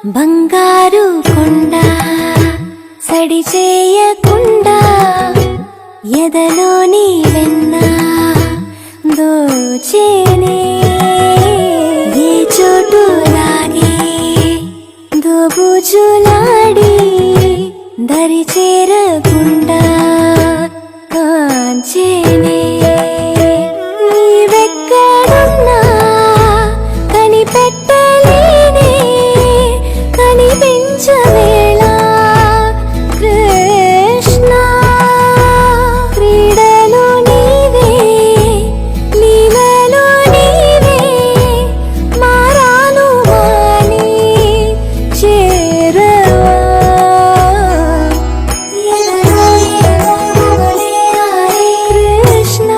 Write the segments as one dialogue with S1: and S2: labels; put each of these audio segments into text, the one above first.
S1: బంగారు కొండ సడి చేయకుండా ఎదలోని వెన్న దోచేనే ఏ చోటు లాగే దోబుజులాడి దరి చేరకుండా కాంచేనే నీవెక్కడున్నా కనిపెట్టలేనే కనిపించవేళ కృష్ణ క్రీడలు నీవే లీలలు నీవే మారాను మాని చేరవా కృష్ణ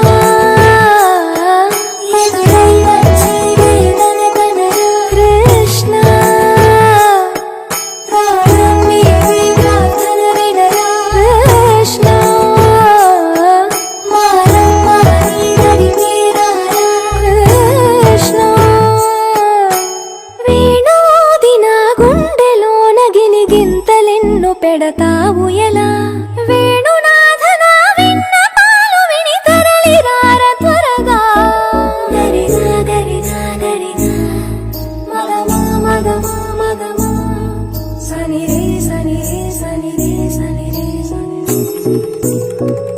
S1: కృష్ణ కృష్ణ కృష్ణ వేణోది నా గుండెలోన గినిగింతలెన్ను పెడతావు ఎలా వేణునాథ నా విన్నపాలు విని తరలి రార త్వరగా గరిజా గరిజా గరిజా మగమా మగమా మగమా సని రే సని రే సని రే సని రే సని